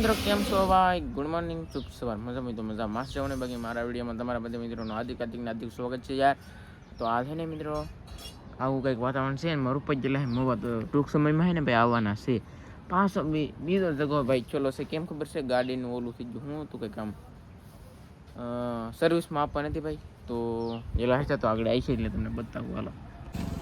મિત્રો કેમ છો ભાઈ? ગુડ મોર્નિંગ, શુભ સવાર. મજા માસ જવું ને બાકી મારા વિડીયોમાં તમારા બધા મિત્રોનું હાર્દિક સ્વાગત છે યાર. તો આ છે ને મિત્રો આવું કંઈક વાતાવરણ છે ને મારું ઉપર ગયેલા મોવા તો ટૂંક સમયમાં છે ને ભાઈ આવવાના છે. પાછો બીજો જગો ભાઈ ચલો છે. કેમ ખબર છે? ગાડીનું ઓલું થઈ ગયું હું હતું કંઈક આમ સર્વિસમાં આપવા નથી ભાઈ. તો એલા હશે તો આગળ આવી છે એટલે તમને બતાવું હાલો.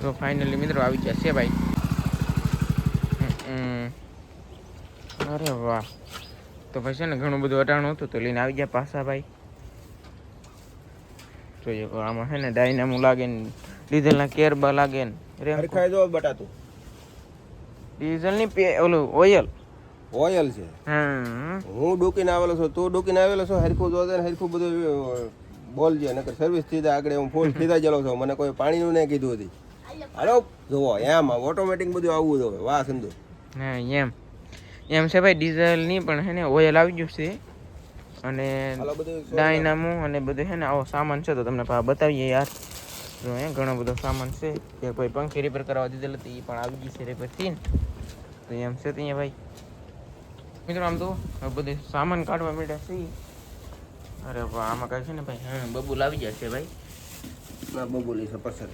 તો ફાઇનલી મિત્રો આવી ગયા છે ભાઈ. અરે વાહ, તો ભાઈ છે ને ઘણું બધું અટાણું હતું તો લઈને આવી ગયા પાછા ભાઈ. જોઈએ આમાં છે ને ડાયનામો લાગે ને ડીઝલના કેરબા લાગે ને હરખાઈ જો બટાતું ડીઝલની ઓલું ઓઇલ છે. હું ડૂકીને આવેલો છું, તું ડૂકીને આવેલો છો. હરખું જોજે ને હરખું બધું બોલજે, નકર સર્વિસ થઈ જાય આગળ. હું ફૂલ સીધા ગયેલો છું, મને કોઈ પાણીનું નહીં કીધું હતી. હાલો જુઓ એમ ઓટોમેટિક બધું આવવું જોઈએ. વાહ સંધુ. હા એમ છે ભાઈ. ડીઝલની પણ છે ને ઓઇલ આવી ગયું છે અને ડાયનામો અને બધું છે ને આવો સામાન છે. તો તમને બતાવીએ યાર. જો ઘણો બધો સામાન છે કે કોઈ પંખી રિપેર કરવા દીધેલ હતી એ પણ આવી ગઈ છે રિપેર થઈને. તો એમ છે ત્યાં ભાઈ મિત્રો. આમ તો બધું સામાન કાઢવા માંડ્યા છે. અરે વાહ, આમાં કાંઈ છે ને ભાઈ. હા, બબુલ આવી ગયા છે ભાઈ. બબુલી છે પસંદ.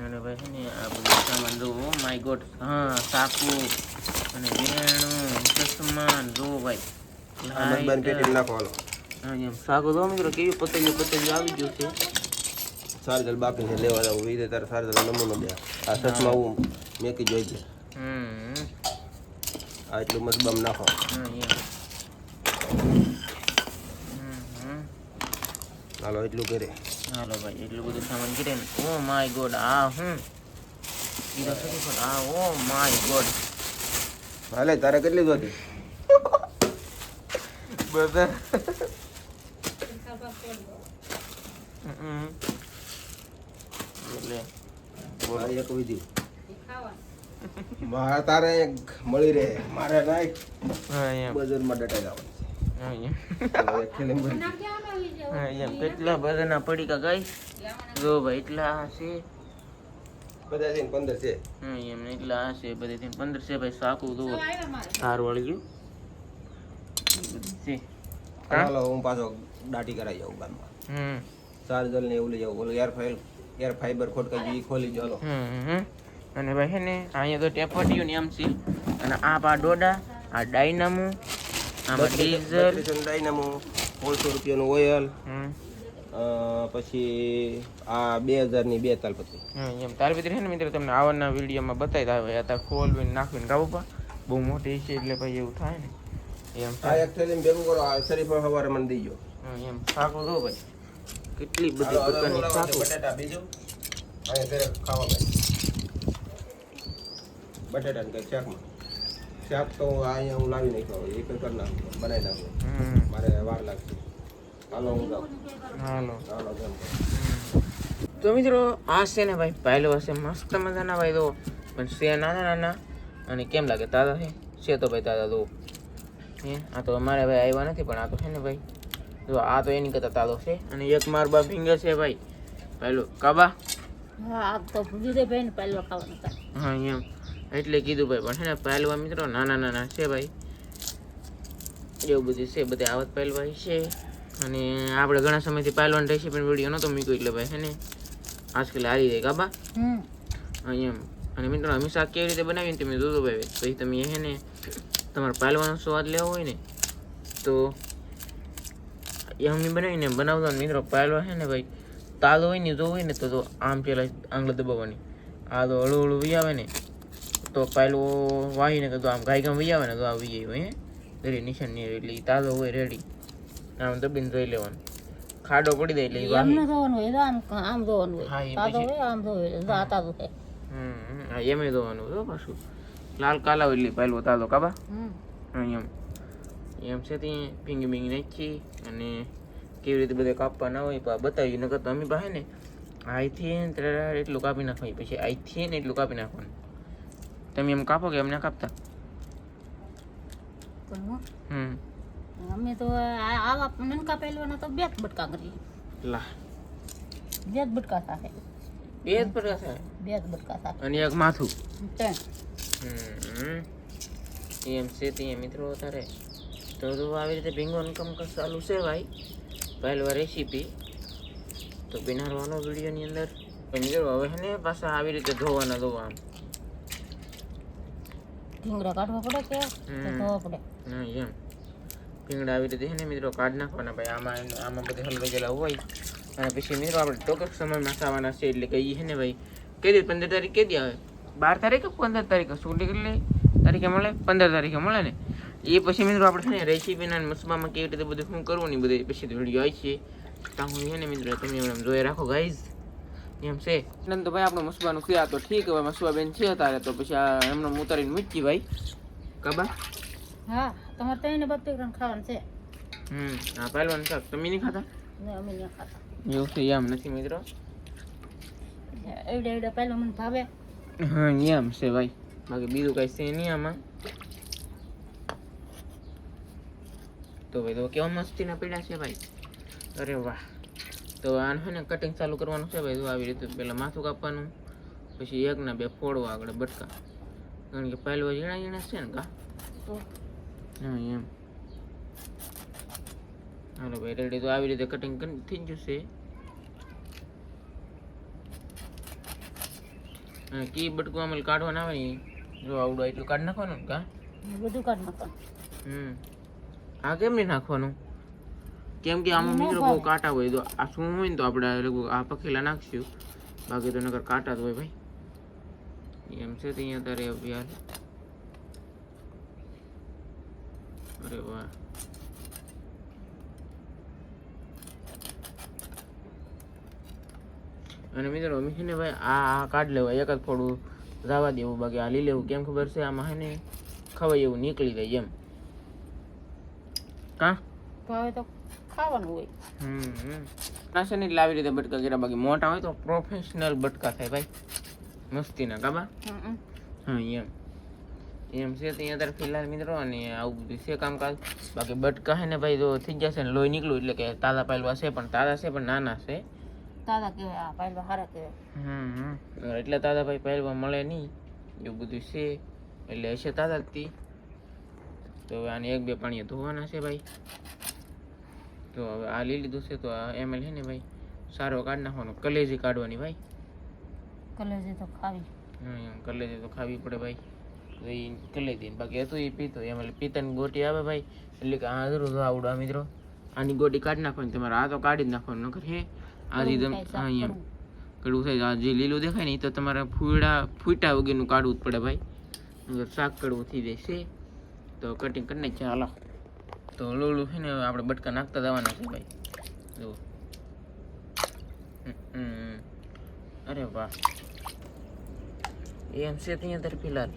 અને ભાઈ છે ને આ બધું સામાન જો માય ગોડ. હા, સાકુ અને વેણું ચશ્મા જો ભાઈ. સાકુ જો મિત્રો કેવી પતંગ આવી ગયું છે. સારજલ બાકી છે લેવા જવું એ તારે સારજલ નમૂનો દે. આ ચશ્મા હું મેકી જોઈ છે. આ એટલું મસ્ત બમ નાખો. હાલો એટલું કરે. હાલો ભાઈ એટલું બધું સામાન કરે ને. ઓ માય ગોડ, આ હું આ ઓ માય ગોડ. હાલે તારે કેટલી જોતી? બધા મારી એક વિધિ મારા તારે મળી રહે. મારે નાખ બજારમાં ડટાઈ કેટલા બધાના પડીકા ગાય જો ભાઈ. એટલા છે બધા છે 15 છે. એમ એટલા છે બધી 15 છે ભાઈ. સાકું તો સારું વળી ગયું છે. હાલો હું પાછો દાટી કરાવી જાઉં ગામમાં. ચાર્જર ને એવું લઈ જાઉં. ઓલું એર ફાઈબર ખોટકાઈ ખોલી જો. હાલો અને ભાઈ છે ને અહીંયા તો ટેપટીયું ને એમ છે. અને આ ડોડા, આ ડાયનામો, આમાં ડીઝલ ડાયનામો 100 રૂપિયાનું ઓઇલ, પછી આ 2000 ની 2 તાલપત્રી. એમ તાલપત્રી છે ને મિત્રો તમને આવવાના વિડીયોમાં બતાવી આવે. અત્યારે ખોલવીને નાખીને ગાવું પા બહુ મોટી છે એટલે ભાઈ એવું થાય ને. એમ આ એક થેલી ભેગું કરો. આ શરીફ સવારે મને દીજો. એમ સાકું દો ભાઈ. કેટલી બધી પ્રકારની સાકું. બટાટા બીજું અહીંયા ઘરે ખાવા ભાઈ. બટાટા ને કઈ શાક તો અહીંયા હું લાવી નહીં ખાવ. એક કરી નાખું, બનાવી નાખું. મારે વાર લાગશે. હાલો હું જાઉં. હાલો જેમ તો મિત્રો આ છે ને ભાઈ પહેલો હશે મસ્ત મજાના ભાઈ. તો પણ છે નાના અને કેમ લાગે તાજા છે તો ભાઈ તાજા દો. આ તો અમારે ભાઈ આવ્યા નથી પણ આ તો છે ને ભાઈ જો આ તો એની કરતા તાજો છે. અને એક માર બા ફિંગર છે ભાઈ પહેલો કાબા. હા તો ભૂલી ભાઈ ને પહેલો ખાવાનું હતા. હા એમ એટલે કીધું ભાઈ. પણ છે ને પહેલવા મિત્રો નાના છે ભાઈ. એવું બધું છે બધે આવત પહેલવા છે. અને આપણે ઘણા સમયથી પહેલવાન રહેશે પણ વિડીયો નહોતો મૂક્યો એટલે ભાઈ છે ને આજકાલ હારી જાય કાબા. એમ અને મિત્રો અમે શાક કેવી રીતે બનાવીને તમે જોજો ભાઈ. પછી તમે છે ને તમારે પહેલવાનો સ્વાદ લેવો હોય ને તો એમની બનાવીને બનાવતા મિત્રો. પહેલો છે ને ભાઈ તાજો હોય ને જો હોય ને તો આમ પેલા આંગળા દબાવવાની. આ તો હળું વી આવે ને તો પહેલો વાહીને તો આમ ગાય વી આવે ને તો આ વી જાય દરી નિશાન નહીં એટલે તાજો હોય રેડી. આમ દબીને જોઈ લેવાનું. ખાડો પડી જાય એટલે એમ ન જોવાનું હોય, આમ જોવાનું હોય. હા તાજો હોય આમ જોવે તાજો છે. એમ જોવાનું જો પાછું લાલ કાલા હોય એટલે પહેલો તાજો કાબા. એમ છે ત્યાં ભીંગી ભીંગી નાખી અને કેવી રીતે બધા કાપવા ના હોય બતાવી. નકર તો અમે પાસે ને અહીંથી એટલું કાપી નાખવાનું. પછી અહીંથી ને એટલું કાપી નાખવાનું. તમે એમ કાપો કે એમને કાપતા? અમે તો આવા નનકા પહેલવાના તો 2 બટકા કરીએ. લા 2 બટકા થાય. 2 બટકા થાય. 2 બટકા થાય અને એક માથું. 3 એમ છે ત્યાં મિત્રો અત્યારે તો આવી રીતે ભીંગોનું કામકાજ ચાલુ છે ભાઈ પહેલવા રેસીપી તો બનાવવાનો વિડીયોની અંદર મિત્રો હવે છે ને પાછા આવી રીતે ધોવાના આમ ભીંગડા કાઢવા પડે કે ધોવા પડે? હા એમ ભીંગડા આવી રીતે છે ને મિત્રો કાઢી નાખવાના ભાઈ આમાં બધે હલવાઈ ગયેલા હોય અને પછી મિત્રો આપણે ટૂંક સમયમાં ખાવાના છે એટલે કે છે ને ભાઈ કઈ દી 15 તારીખ કે દી આવે 12 તારીખે 15 તારીખે શું કેટલી તારીખે મળે 15 તારીખે મળે ને એ પછી મિત્રો આપણે છે ને રેસીપીના મસબામાં કેવી રીતે બધું શું કરવું ને બધું પછી વિડીયો આવી છે ત્યાં હું છે ને મિત્રો તમે એમ જોઈ રાખો ગાઈઝ એમ છે તો ભાઈ આપણું મસબાનું છે આ તો ઠીક હવે મસબા બેન છે અત્યારે તો પછી આ એમનો ઉતારીને મૂકી ભાઈ કબા હા તમારે તઈને બપોર ખાવાનું છે. હા પહેલવાનું શાક તમે નહીં ખાતા? ને અમે નહીં ખાતા. એવું છે એમ નથી મિત્રો એવડે પહેલા મને ભાવે. હા એમ છે ભાઈ બાકી બીજું કઈ છે નહીં આમાં તો ભાઈ તો કેવા મસ્તીના પીડા છે ભાઈ અરે વાહ તો આને છે ને કટિંગ ચાલુ કરવાનું છે ભાઈ તો આવી રીતે પહેલાં માથું કાપવાનું પછી એકના બે ફોડવા આગળ બટકા કારણ કે પહેલો ઝીણા ઝીણા છે ને કા તો હા એમ હાલો ભાઈ રેડી તો આવી રીતે કટિંગ થઈ જશે અને કી બટકું અમલ કાઢવાના આવે ને જો આવડું એટલું કાઢી નાખવાનું કા બધું કાઢી નાખવાનું. આ કેમ નહીં નાખવાનું કેમ કે આમાં મિત્રો બહુ કાંટા હોય તો આ શું હોય ને તો આપણે આ પખેલા નાખશું બાકી તો નકર કાંટા જ હોય ભાઈ એમ છે તો અહીંયા તારે યાર અરે વાહ અને મિત્રો અમે છે ને ભાઈ આ કાઢ લેવાય એક જ થોડું જવા દેવું બાકી આ લઈ લેવું કેમ ખબર છે આમાં હે ને ખવાય એવું નીકળી જાય એમ કા ભાવે તો ખાવાનું હોય. નાશે ને લાવી રીતે બટકા કર્યા બાકી મોટા હોય તો પ્રોફેશનલ બટકા થાય ભાઈ મસ્તીના કાબા હા એમ છે તો અહીંયા તારે ફિલહાલ મિત્રો અને આવું બધું છે કામકાજ બાકી બટકા છે ને ભાઈ જો થઈ જશે ને લોહી નીકળ્યું એટલે કે તાજા પહેલવા છે પણ તાજા છે પણ નાના છે તાજા કહેવાય આ પહેલવા સારા કહેવાય. એટલે તાજા ભાઈ પહેલવા મળે નહીં એવું બધું છે એટલે હશે તાજા જ તી તો હવે આને 1-2 પાણીએ ધોવાના છે ભાઈ તો હવે આ લઈ લીધું છે તો આ એમએલ છે ને ભાઈ સારો કાઢી નાખવાનો કલેજી કાઢવાની ભાઈ કલેજી તો ખાવી કલેજી તો ખાવી પડે ભાઈ તો એ કલેજી બાકી હતું એ પીતો એમએલ પિત્તની ગોટી આવે ભાઈ એટલે કે આ જરૂર આવડો આ મિત્રો આની ગોટી કાઢી નાખવાની તમારે આ તો કાઢી જ નાખવાનું નકર હે આ રીધમ હા એમ કડવું થાય આ જે લીલું દેખાય ને એ તો તમારે ફૂટા વગરનું કાઢવું જ પડે ભાઈ નકર શાક કડવું થઈ જાય છે તો કટિંગ કરી નાખીએ હાલો તો લોલું છે ને આપણે બટકા નાખતા જવાના છે ભાઈ જો અરે વાહ એમ છે ત્યાં તારે ફિલહાલ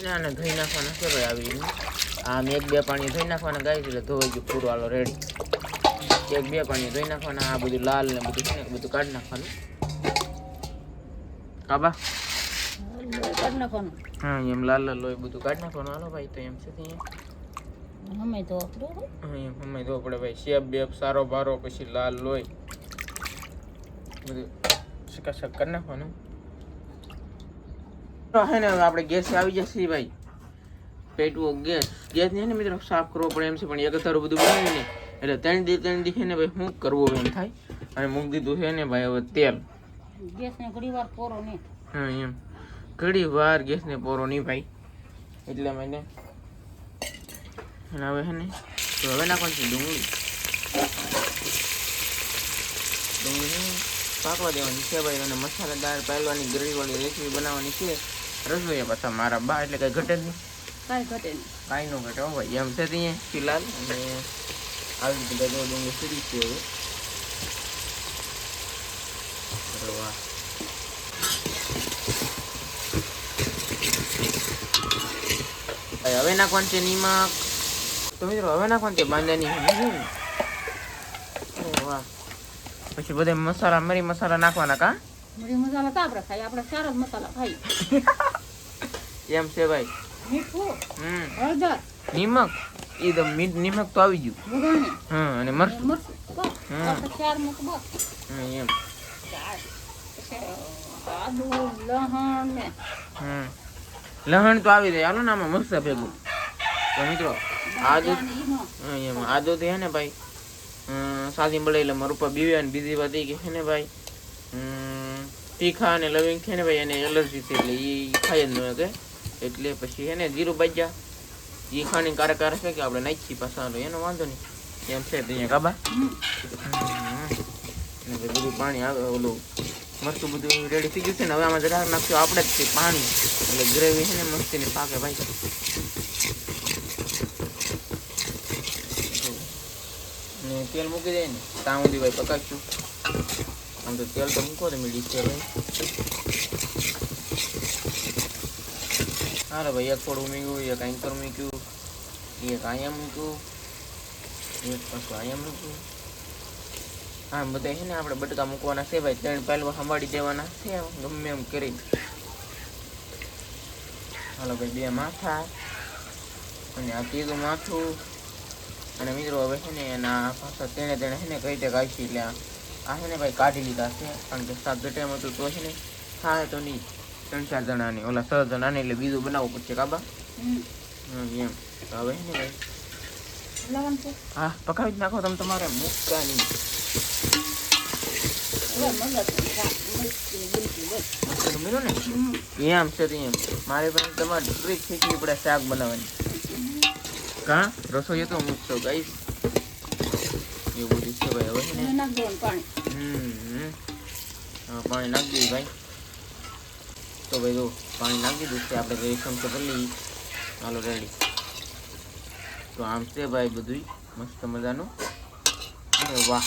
આને ધોઈ નાખવાના છે ભાઈ આવી રીતે આમ 1-2 પાણી ધોઈ નાખવાના ગાય એટલે ધોઈ ગયું પૂરું હાલો રેડી 1-2 પાણી ધોઈ નાખવાના આ બધું લાલ ને બધું છે ને બધું કાઢી નાખવાનું કાબા કાઢી નાખવાનું. હા એમ લાલ લોહી બધું કાઢી નાખવાનું હાલો ભાઈ તો એમ છે ત્યાં અમે તો હા એમ અમે ધોવા પડે ભાઈ શેપ બેપ સારો ભારો પછી લાલ લોહી બધું શક કરી નાખવાનું હે ને આપણે ગેસ આવી જશે ભાઈ પેટવો ગેસ ને મિત્રો સાફ કરવો પડે એમ છે પણ એક તારું બધું બનાવી ને એટલે 3 દી છે ને ભાઈ શું કરવું એમ થાય અને મૂકી દીધું છે ને ભાઈ હવે તેલ ગેસને ઘણી વાર પોરો નહીં. હા એમ ઘણી વાર ગેસને પોરો નહીં ભાઈ એટલે મને હવે છે ને તો હવે નાખવાનું છે ડુંગળી પાકવા દેવાની છે ભાઈ અને મસાલાદાર પહેલવાની ગ્રેવીવાળી રેસીપી બનાવવાની છે રસોઈ પાછા મારા બા એટલે કઈ ઘટે જ નહીં કાંઈ ઘટે નહીં. કાંઈ ન ઘટે હો ભાઈ એમ છે ત્યાં ફિલહાલ અને આવી રીતે બધા ડુંગળી સીરી છે હવે અરે વાહ ભાઈ હવે નાખવાનું છે નિમક તો મિત્રો હવે નાખવાનું છે બાંધાની અરે વાહ પછી બધા મસાલા મરી મસાલા નાખવાના કા મરી મસાલા તો આપણે ખાઈ આપણે સારા જ મસાલા ખાઈ એમ છે ભાઈ મીઠું હળદર નિમક એ તો નિમક તો આવી ગયું. બધાને હા અને મરચું. મરચું બસ હા. તો 4 મૂક બસ હા એમ. આદુ લહણ ને લહણ તો આવી જાય. હાલો ને આમાં મરચા ભેગું. તો મિત્રો આદુ ઈનો હા એમ આદુ થી હે ને ભાઈ સાદી મળે એટલે મારા રૂપા બીવ્યા ને બીજી વાત એ કે છે ને ભાઈ તીખા અને લવિંગ છે ને ભાઈ એને એલર્જી છે એટલે એ ખાય જ ન કે એટલે પછી એને જીરું બાજ્યા એ ખાણી કારક કારક છે કે આપણે નાખી પાછા એનો વાંધો નહીં એમ છે તો અહીંયા કાબા અને ભાઈ બધું પાણી આવે ઓલું મરચું બધું રેડી થઈ ગયું છે ને હવે આમાં જરા નાખ્યું આપણે જ છે પાણી એટલે ગ્રેવી છે ને મસ્તીની પાકે ભાઈ ને તેલ મૂકી દે ને ત્યાં સુધી ભાઈ પકાવીશું આમ તો તેલ તો મૂકો તો મીડી છે ભાઈ હાલો ભાઈ એક થોડું મૂક્યું એક એન્કર મૂક્યું એક અહીંયા મૂક્યું એક પાછું અહીંયા મૂક્યું હા બધા છે ને આપણે બટકા મૂકવાના છે ભાઈ 3 પહેલું સંભાળી દેવાના છે ગમે એમ કરી હાલો ભાઈ 2 માથા અને આ ત્રીજું માથું અને મિત્રો હવે છે ને એના પાછા તેને છે ને કઈ રીતે કાઢી એટલે આ છે ને ભાઈ કાઢી લીધા છે કારણ કે 7 ઘટેમ હતું તો છે ને થાય તો નહીં 3-4 જણાને ઓલા 6 જણાને એટલે બીજું બનાવવું પડશે કાબા એમ તો હવે છે ને ભાઈ લવણ છે હા પકાવી જ નાખો તમે તમારે મૂકતા નહીં હવે મગજ મસ્તી બનતી બસ મેળો ને એમ છે એમ મારે પણ તમારે ટ્રીક શીખવી પડે શાક બનાવવાની કા રસોઈ તો મૂકશો ગાઈસ એવું બધું છે ભાઈ હવે છે ને નાખ દેવાનું પાણી પાણી નાખી દઈએ ભાઈ તો ભાઈ જો પાણી નાખી દીધું છે આપણે રેશમ તો કરી લઈએ હાલો રેડી તો આમ છે ભાઈ બધું મસ્ત મજાનું અરે વાહ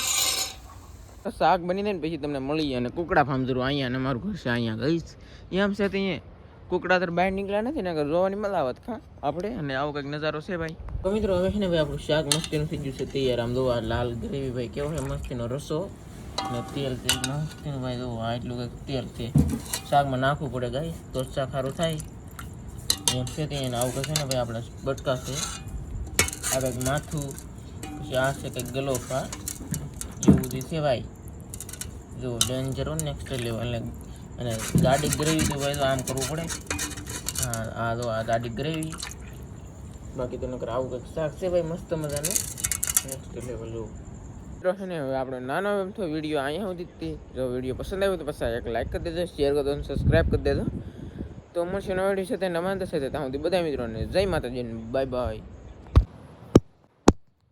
શાક બની જાય ને પછી તમને મળી અને કુકડા ફાર્મ જરૂર અહીંયા અને મારું ઘર છે અહીંયા ગઈશ એમ છે ત્યાં કુકડા તો બહાર નીકળ્યા નથી ને જોવાની મલાવત ખા આપણે અને આવો કંઈક નજારો છે ભાઈ તો મિત્રો હવે છે ને ભાઈ આપણું શાક મસ્તીનું થઈ ગયું છે તૈયાર આમ જોવા લાલ ગ્રેવી ભાઈ કેવો છે મસ્તીનો રસો અને તેલ મસ્તીનું ભાઈ જોવો આટલું કંઈક તેલ છે શાકમાં નાખવું પડે ગાય તો શાક સારું થાય એમ છે ત્યાં આવું કંઈક છે ને ભાઈ આપણે બટકા છે આ કંઈક માથું પછી આ છે કંઈક ગલોફા એવું બધું છે ભાઈ જો ડેન્જર નેક્સ્ટ લેવલ અને ગાડી ગ્રેવી તો ભાઈ તો આમ કરવું પડે હા આ તો આ ગાડી ગ્રેવી બાકી તો નકર આવું કંઈક શાક છે ભાઈ મસ્ત મજાનું નેક્સ્ટ લેવલ જો છે ને હવે આપણો નાનો એમ તો વિડીયો અહીંયા સુધી જો વિડીયો પસંદ આવ્યો તો પછી એક લાઈક કરી દેજો શેર કરી દો અને સબસ્ક્રાઈબ કરી દેજો તો મળશે નવા વિડીયો સાથે નવા થશે ત્યાં સુધી બધા મિત્રોને જય માતાજી બાય બાય